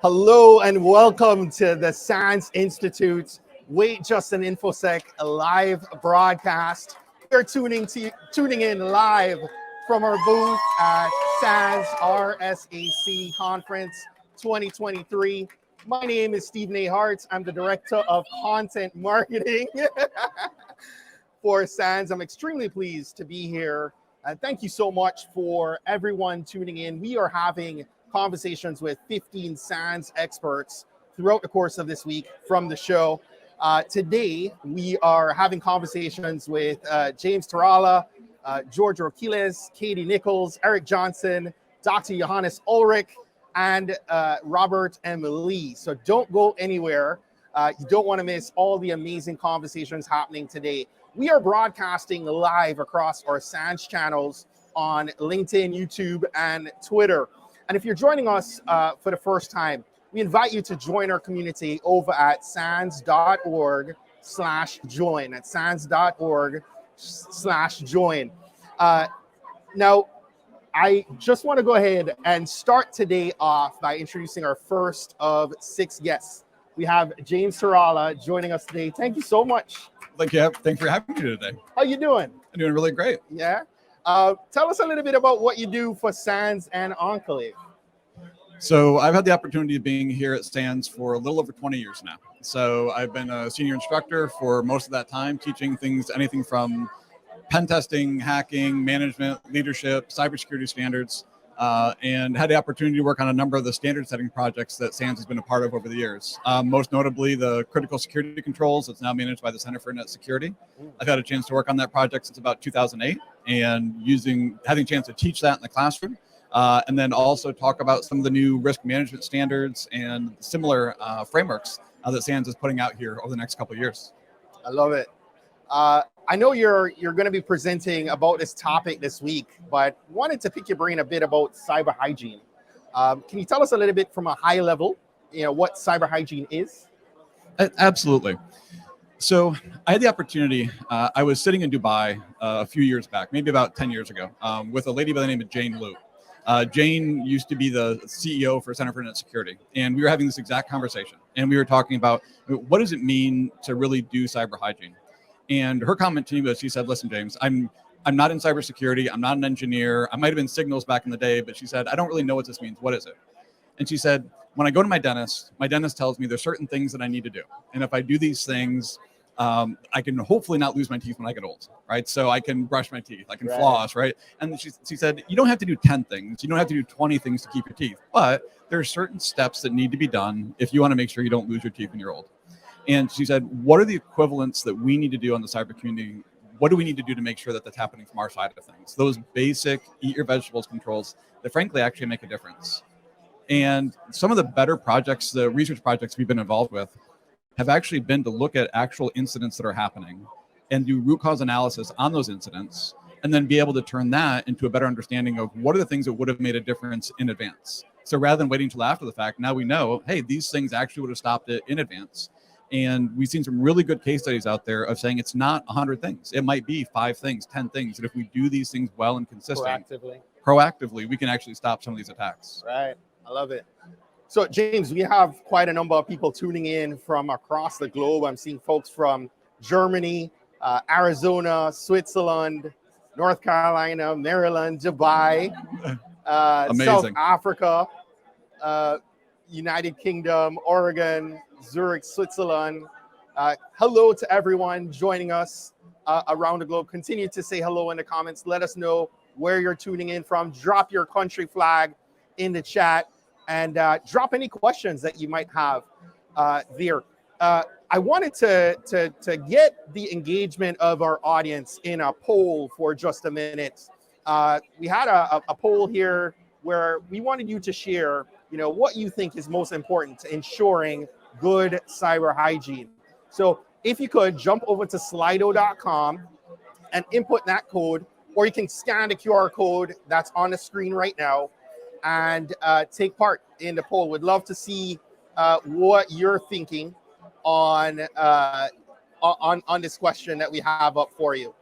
Hello and welcome to the SANS Institute Just An Infosec live broadcast. We're tuning in live from our booth at SANS RSAC Conference 2023. My name is Stephen A. Hart. I'm the Director of Content Marketing for SANS. I'm extremely pleased to be here. Thank you so much for everyone tuning in. We are having conversations with 15 SANS experts throughout the course of this week from the show. Today, we are having conversations with James Tarala, George Roquiles, Katie Nichols, Eric Johnson, Dr. Johannes Ulrich, and Robert M. Lee. So don't go anywhere. You don't want to miss all the amazing conversations happening today. We are broadcasting live across our SANS channels on LinkedIn, YouTube, and Twitter. And if you're joining us for the first time, we invite you to join our community over at sans.org/join. At sans.org/join. Now, I just want to go ahead and start today off by introducing our first of 6 guests. We have James Tarala joining us today. Thank you so much. Thanks for having me today. How you doing? I'm doing really great. Yeah. Tell us a little bit about what you do for SANS and Enclave. So I've had the opportunity of being here at SANS for a little over 20 years now. So I've been a senior instructor for most of that time, teaching anything from pen testing, hacking, management, leadership, cybersecurity standards, and had the opportunity to work on a number of the standard setting projects that SANS has been a part of over the years. Most notably, the critical security controls that's now managed by the Center for Internet Security. I've had a chance to work on that project since about 2008 and having a chance to teach that in the classroom. And then also talk about some of the new risk management standards and similar frameworks that SANS is putting out here over the next couple of years. I love it. I know you're going to be presenting about this topic this week, but wanted to pick your brain a bit about cyber hygiene. Can you tell us a little bit from a high level, what cyber hygiene is? Absolutely. So I had the opportunity, I was sitting in Dubai a few years back, maybe about 10 years ago, with a lady by the name of Jane Liu. Jane used to be the CEO for Center for Internet Security, and we were having this exact conversation. And we were talking about what does it mean to really do cyber hygiene? And her comment to me was, she said, "Listen, James, I'm not in cybersecurity. I'm not an engineer. I might have been signals back in the day, but she said, I don't really know what this means. What is it?" And she said, "When I go to my dentist tells me there's certain things that I need to do. And if I do these things, I can hopefully not lose my teeth when I get old, right? So I can brush my teeth, I can floss, right?" And she said, "You don't have to do 10 things. You don't have to do 20 things to keep your teeth, but there are certain steps that need to be done if you want to make sure you don't lose your teeth when you're old." And she said, "What are the equivalents that we need to do on the cyber community? What do we need to do to make sure that that's happening from our side of things? Those basic eat your vegetables controls that frankly actually make a difference." And some of the better projects, the research projects we've been involved with, have actually been to look at actual incidents that are happening and do root cause analysis on those incidents, and then be able to turn that into a better understanding of what are the things that would have made a difference in advance. So rather than waiting until after the fact, now we know, hey, these things actually would have stopped it in advance. And we've seen some really good case studies out there of saying it's not 100 things. It might be 5 things, 10 things. And if we do these things well and consistently, proactively, we can actually stop some of these attacks. Right. I love it. So, James, we have quite a number of people tuning in from across the globe. I'm seeing folks from Germany, Arizona, Switzerland, North Carolina, Maryland, Dubai, South Africa, United Kingdom, Oregon, Zurich, Switzerland. Hello to everyone joining us around the globe. Continue to say hello in the comments. Let us know where you're tuning in from. Drop your country flag in the chat and drop any questions that you might have there. I wanted to get the engagement of our audience in a poll for just a minute. We had a poll here where we wanted you to share, what you think is most important to ensuring good cyber hygiene. So if you could jump over to slido.com and input that code, or you can scan the QR code that's on the screen right now and take part in the poll. We'd love to see what you're thinking on this question that we have up for you.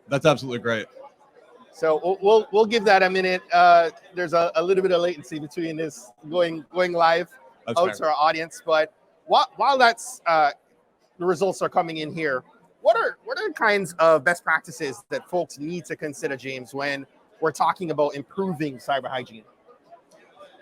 That's absolutely great. So we'll give that a minute. There's a little bit of latency between this going live That's out fair. to our audience. But while that's the results are coming in here, what are the kinds of best practices that folks need to consider, James, when we're talking about improving cyber hygiene?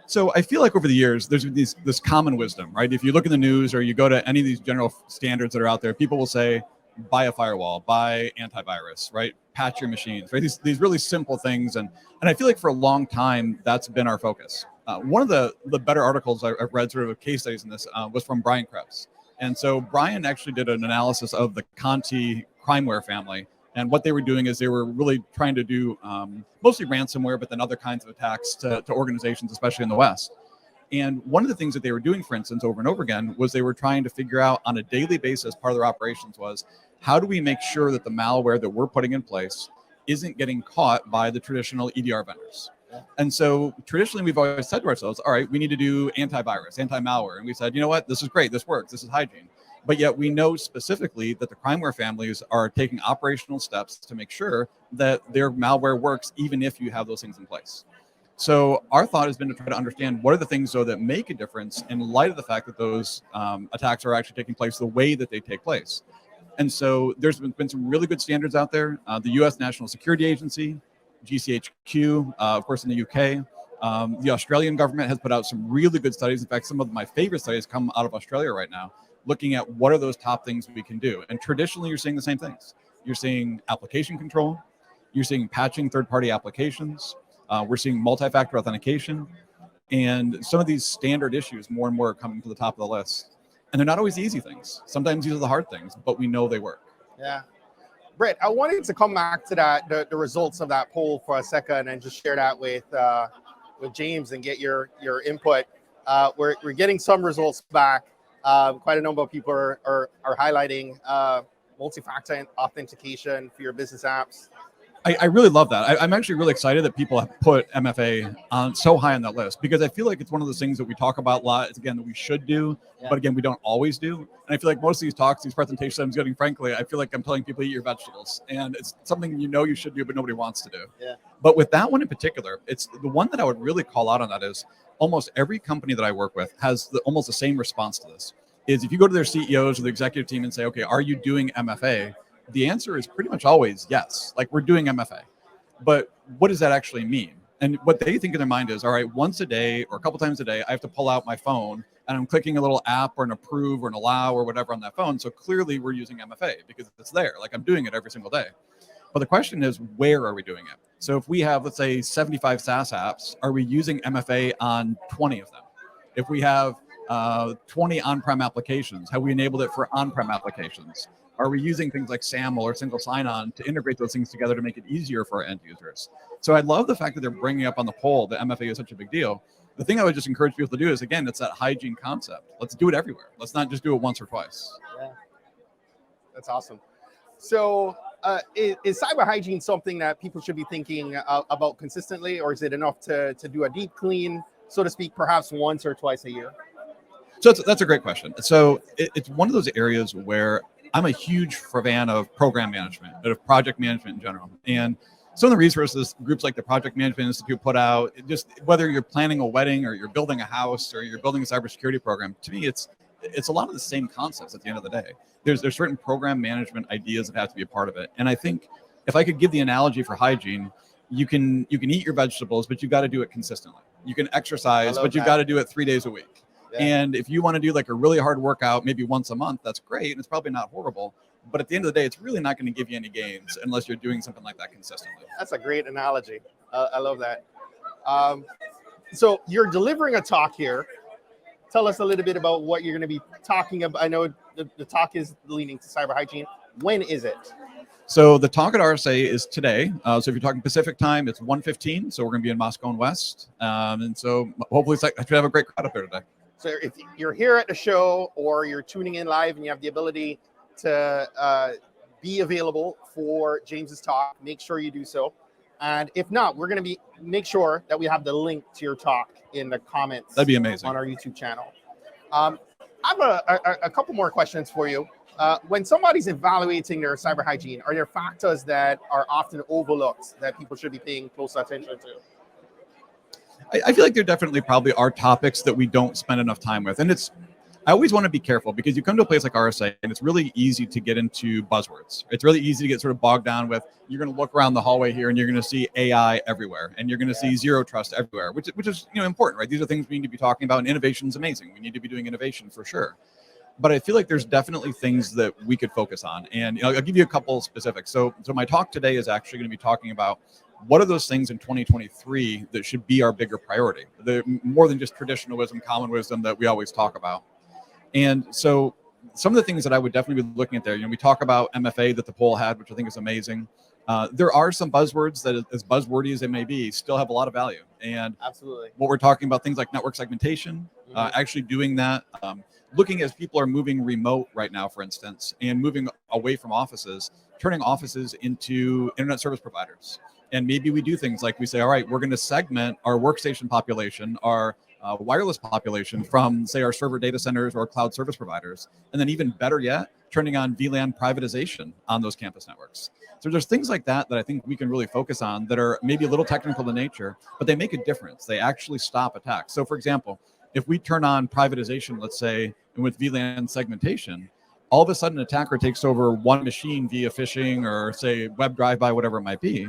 So I feel like over the years, there's been this common wisdom, right? If you look in the news or you go to any of these general standards that are out there, people will say, buy a firewall, buy antivirus, right? Patch your machines, right? These really simple things. And I feel like for a long time, that's been our focus. One of the better articles I've read, sort of case studies in this, was from Brian Krebs. And so Brian actually did an analysis of the Conti crimeware family. And what they were doing is they were really trying to do mostly ransomware, but then other kinds of attacks to organizations, especially in the West. And one of the things that they were doing, for instance, over and over again, was they were trying to figure out on a daily basis, part of their operations was, how do we make sure that the malware that we're putting in place isn't getting caught by the traditional EDR vendors? And so traditionally, we've always said to ourselves, all right, we need to do antivirus, anti-malware. And we said, you know what, this is great, this works, this is hygiene. But yet we know specifically that the crimeware families are taking operational steps to make sure that their malware works, even if you have those things in place. So our thought has been to try to understand what are the things, though, that make a difference in light of the fact that those attacks are actually taking place the way that they take place. And so there's been some really good standards out there. The U.S. National Security Agency, GCHQ, of course, in the UK. The Australian government has put out some really good studies. In fact, some of my favorite studies come out of Australia right now, looking at what are those top things we can do. And traditionally, you're seeing the same things. You're seeing application control. You're seeing patching third-party applications. We're seeing multi-factor authentication. And some of these standard issues more and more are coming to the top of the list. And they're not always easy things. Sometimes these are the hard things, but we know they work. Yeah. Brett, I wanted to come back to that, the results of that poll for a second and just share that with James and get your input. We're getting some results back. Quite a number of people are highlighting multi-factor authentication for your business apps. I really love that. I'm actually really excited that people have put MFA on so high on that list, because I feel like it's one of those things that we talk about a lot. It's, again, that we should do, but again, we don't always do. And I feel like most of these talks, these presentations I'm getting, frankly, I feel like I'm telling people eat your vegetables, and it's something you should do, but nobody wants to do. Yeah. But with that one in particular, it's the one that I would really call out on that is almost every company that I work with has almost the same response to this. Is if you go to their CEOs or the executive team and say, okay, are you doing MFA? The answer is pretty much always yes. Like, we're doing MFA. But what does that actually mean? And what they think in their mind is, all right, once a day or a couple times a day, I have to pull out my phone and I'm clicking a little app or an approve or an allow or whatever on that phone. So clearly we're using MFA because it's there. Like, I'm doing it every single day. But the question is, where are we doing it? So if we have, let's say, 75 SaaS apps, are we using MFA on 20 of them? If we have 20 on-prem applications, have we enabled it for on-prem applications? Are we using things like SAML or single sign-on to integrate those things together to make it easier for our end users? So I love the fact that they're bringing up on the poll that MFA is such a big deal. The thing I would just encourage people to do is, again, it's that hygiene concept. Let's do it everywhere. Let's not just do it once or twice. Yeah, that's awesome. So is cyber hygiene something that people should be thinking about consistently, or is it enough to do a deep clean, so to speak, perhaps once or twice a year? So that's a great question. So it's one of those areas where I'm a huge fan of program management, of project management in general. And some of the resources groups like the Project Management Institute put out, just whether you're planning a wedding or you're building a house or you're building a cybersecurity program, to me, it's a lot of the same concepts at the end of the day. There's certain program management ideas that have to be a part of it. And I think if I could give the analogy for hygiene, you can eat your vegetables, but you've got to do it consistently. You can exercise, but you've got to do it 3 days a week. Yeah. And if you want to do like a really hard workout, maybe once a month, that's great. And it's probably not horrible. But at the end of the day, it's really not going to give you any gains unless you're doing something like that consistently. That's a great analogy. I love that. So you're delivering a talk here. Tell us a little bit about what you're going to be talking about. I know the talk is leaning to cyber hygiene. When is it? So the talk at RSA is today. So if you're talking Pacific time, it's 1:15. So we're going to be in Moscow and West. And so hopefully I should have a great crowd up there today. So if you're here at the show or you're tuning in live and you have the ability to be available for James's talk, make sure you do so. And if not, we're going to make sure that we have the link to your talk in the comments. That'd be amazing. On our YouTube channel. I have a couple more questions for you. When somebody's evaluating their cyber hygiene, are there factors that are often overlooked that people should be paying close attention to? I feel like there definitely probably are topics that we don't spend enough time with. And I always want to be careful because you come to a place like RSA and it's really easy to get into buzzwords. It's really easy to get sort of bogged down with, you're going to look around the hallway here and you're going to see AI everywhere and you're going to see zero trust everywhere, which is important, right? These are things we need to be talking about, and innovation is amazing. We need to be doing innovation for sure. But I feel like there's definitely things that we could focus on. And I'll give you a couple of specifics. So my talk today is actually going to be talking about what are those things in 2023 that should be our bigger priority, more than just traditional wisdom, common wisdom that we always talk about. And so some of the things that I would definitely be looking at there, we talk about MFA that the poll had, which I think is amazing. There are some buzzwords that, as buzzwordy as they may be, still have a lot of value. And absolutely, what we're talking about, things like network segmentation, actually doing that, looking as people are moving remote right now, for instance, and moving away from offices, turning offices into internet service providers. And maybe we do things like we say, all right, we're going to segment our workstation population, our wireless population from, say, our server data centers or cloud service providers. And then even better yet, turning on VLAN privatization on those campus networks. So there's things like that I think we can really focus on that are maybe a little technical in nature, but they make a difference. They actually stop attacks. So for example, if we turn on privatization, let's say, and with VLAN segmentation, all of a sudden an attacker takes over one machine via phishing or, say, web drive-by, whatever it might be,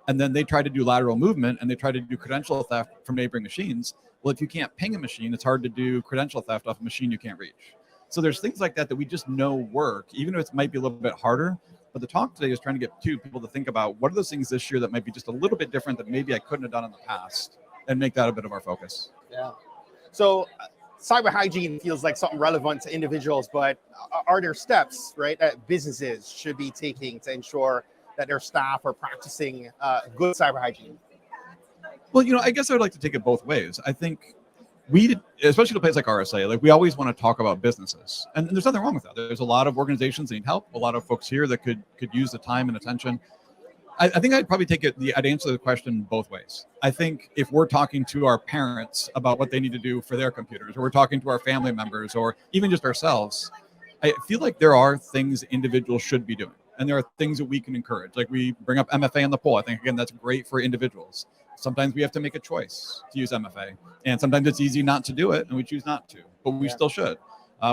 and then they try to do lateral movement and they try to do credential theft from neighboring machines. Well, if you can't ping a machine, it's hard to do credential theft off a machine you can't reach. So there's things like that we just know work, even if it might be a little bit harder. But the talk today is trying to get people to think about what are those things this year that might be just a little bit different that maybe I couldn't have done in the past, and make that a bit of our focus. Yeah. So cyber hygiene feels like something relevant to individuals, but are there steps, right, that businesses should be taking to ensure that their staff are practicing good cyber hygiene? Well, I guess I would like to take it both ways. I think we, especially to a place like RSA, like we always want to talk about businesses, and there's nothing wrong with that. There's a lot of organizations that need help, a lot of folks here that could use the time and attention. I think I'd probably I'd answer the question both ways. I think if we're talking to our parents about what they need to do for their computers, or we're talking to our family members, or even just ourselves, I feel like there are things individuals should be doing. And there are things that we can encourage. Like we bring up MFA in the poll. I think, again, that's great for individuals. Sometimes we have to make a choice to use MFA. And sometimes it's easy not to do it, and we choose not to. But we still should.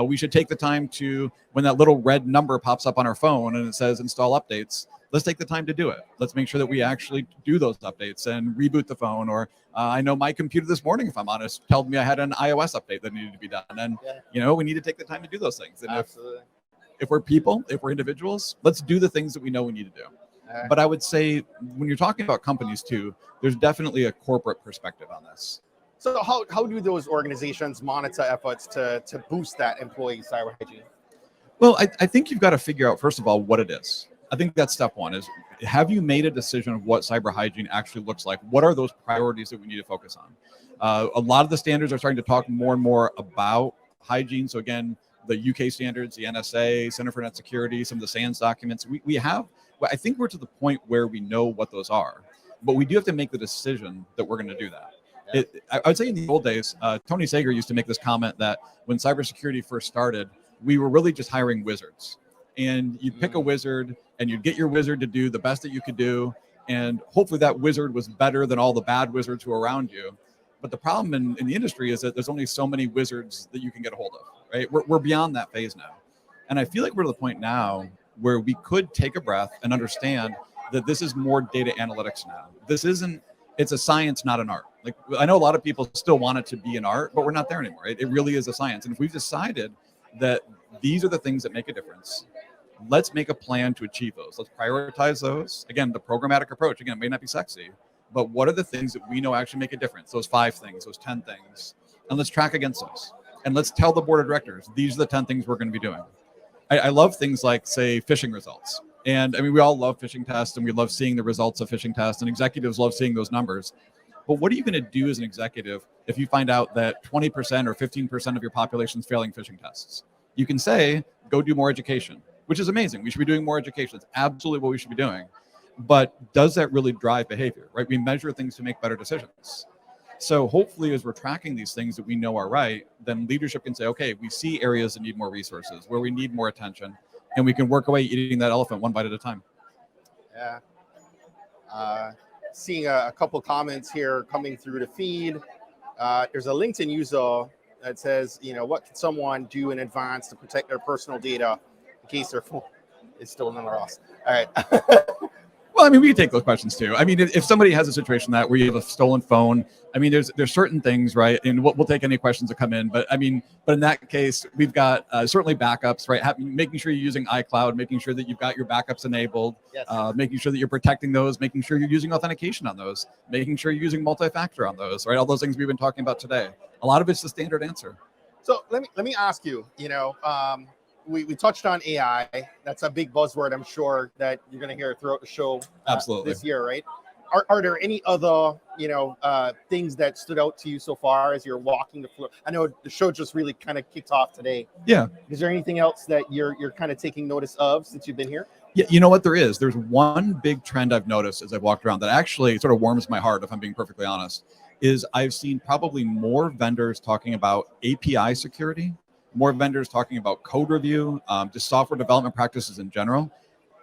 We should take the time to, when that little red number pops up on our phone and it says install updates, let's take the time to do it. Let's make sure that we actually do those updates and reboot the phone. Or I know my computer this morning, if I'm honest, told me I had an iOS update that needed to be done. And, we need to take the time to do those things. And absolutely. If we're people, if we're individuals, let's do the things that we know we need to do. Right. But I would say when you're talking about companies too, there's definitely a corporate perspective on this. So how do those organizations monitor efforts to boost that employee cyber hygiene? Well, I think you've got to figure out, first of all, what it is. I think that's step one is, have you made a decision of what cyber hygiene actually looks like? What are those priorities that we need to focus on? A lot of the standards are starting to talk more and more about hygiene. So again, the UK standards, the NSA, Center for Net Security, some of the SANS documents, we have, I think we're to the point where we know what those are, but we do have to make the decision that we're going to do that. I would say in the old days, Tony Sager used to make this comment that when cybersecurity first started, we were really just hiring wizards. And you'd pick a wizard and you'd get your wizard to do the best that you could do. And hopefully that wizard was better than all the bad wizards who are around you. But the problem in the industry is that there's only so many wizards that you can get a hold of, right? We're beyond that phase now. And I feel like we're to the point now where we could take a breath and understand that this is more data analytics now. It's a science, not an art. Like, I know a lot of people still want it to be an art, but we're not there anymore. It really is a science. And if we've decided that these are the things that make a difference, let's make a plan to achieve those. Let's prioritize those. Again, the programmatic approach, again, it may not be sexy, but what are the things that we know actually make a difference? Those 5 things, those 10 things, and let's track against those. And let's tell the board of directors, these are the 10 things we're going to be doing. I love things like, say, phishing results. And I mean, we all love phishing tests and we love seeing the results of phishing tests, and executives love seeing those numbers. But what are you going to do as an executive if you find out that 20% or 15% of your population is failing phishing tests? You can say, go do more education, which is amazing. We should be doing more education. It's absolutely what we should be doing. But does that really drive behavior, right? We measure things to make better decisions. So hopefully as we're tracking these things that we know are right, then leadership can say, okay, we see areas that need more resources, where we need more attention. and we can work away eating that elephant one bite at a time. Yeah. Seeing a couple comments here coming through the feed. There's a LinkedIn user that says, what can someone do in advance to protect their personal data in case their phone is stolen or lost? All right. Well, I mean, we can take those questions too. I mean, if somebody has a situation where you have a stolen phone, I mean, there's certain things, right? And we'll take any questions that come in. But in that case, we've got certainly backups, right? Making sure you're using iCloud, making sure that you've got your backups enabled, Yes. making sure that you're protecting those, making sure you're using authentication on those, making sure you're using multi-factor on those, right? All those things we've been talking about today. A lot of it's the standard answer. So let me ask you, we touched on AI. That's a big buzzword, I'm sure, that you're going to hear throughout the show Absolutely. this year, right? Are there any other, things that stood out to you so far as you're walking the floor? I know the show just really kind of kicked off today. Yeah. Is there anything else that you're kind of taking notice of since you've been here? Yeah, you know what there is? There's one big trend I've noticed as I've walked around that actually sort of warms my heart, if I'm being perfectly honest, is I've seen probably more vendors talking about API security, more vendors talking about code review, just software development practices in general.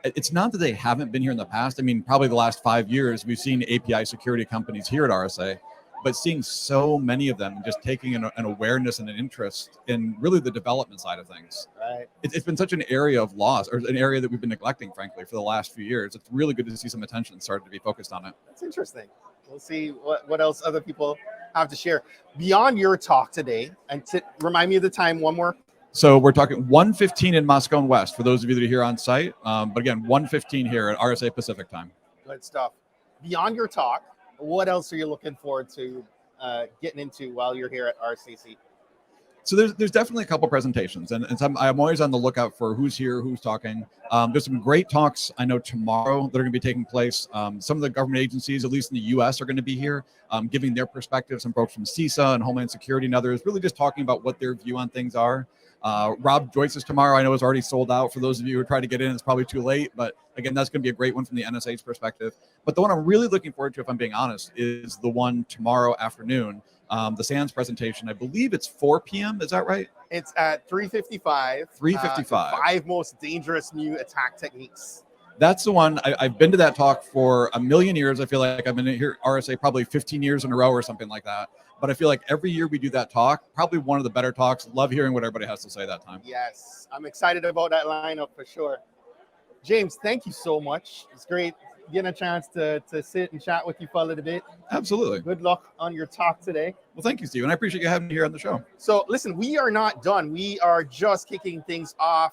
It's not that they haven't been here in the past. I mean, probably the last 5 years, we've seen API security companies here at RSA, but seeing so many of them just taking an awareness and an interest in really the development side of things. Right. It's been such an area of loss, or an area that we've been neglecting, frankly, for the last few years. It's really good to see some attention started to be focused on it. That's interesting. We'll see what else other people have to share. Beyond your talk today, and remind me of the time one more. So we're talking 1:15 in Moscow and West for those of you that are here on site. But again, 1:15 here at RSA Pacific time. Good stuff. Beyond your talk, what else are you looking forward to getting into while you're here at RSAC? So there's definitely a couple presentations, and I'm always on the lookout for who's here, who's talking. There's some great talks I know tomorrow that are going to be taking place. Some of the government agencies, at least in the U.S., are going to be here, giving their perspectives. Some folks from CISA and Homeland Security and others, really just talking about what their view on things are. Rob Joyce's tomorrow, I know, is already sold out. For those of you who try to get in, it's probably too late, but again, that's going to be a great one from the NSA's perspective. But the one I'm really looking forward to, if I'm being honest, is the one tomorrow afternoon. The SANS presentation, I believe it's 4 p.m. Is that right? It's at 3:55. 3:55. 5 most dangerous new attack techniques. That's the one. I've been to that talk for a million years. I feel like I've been here at RSA probably 15 years in a row or something like that. But I feel like every year we do that talk, probably one of the better talks. Love hearing what everybody has to say that time. Yes, I'm excited about that lineup for sure. James, thank you so much. It's great getting a chance to sit and chat with you for a little bit. Absolutely. Good luck on your talk today. Well, thank you, Steve. And I appreciate you having me here on the show. So listen, we are not done. We are just kicking things off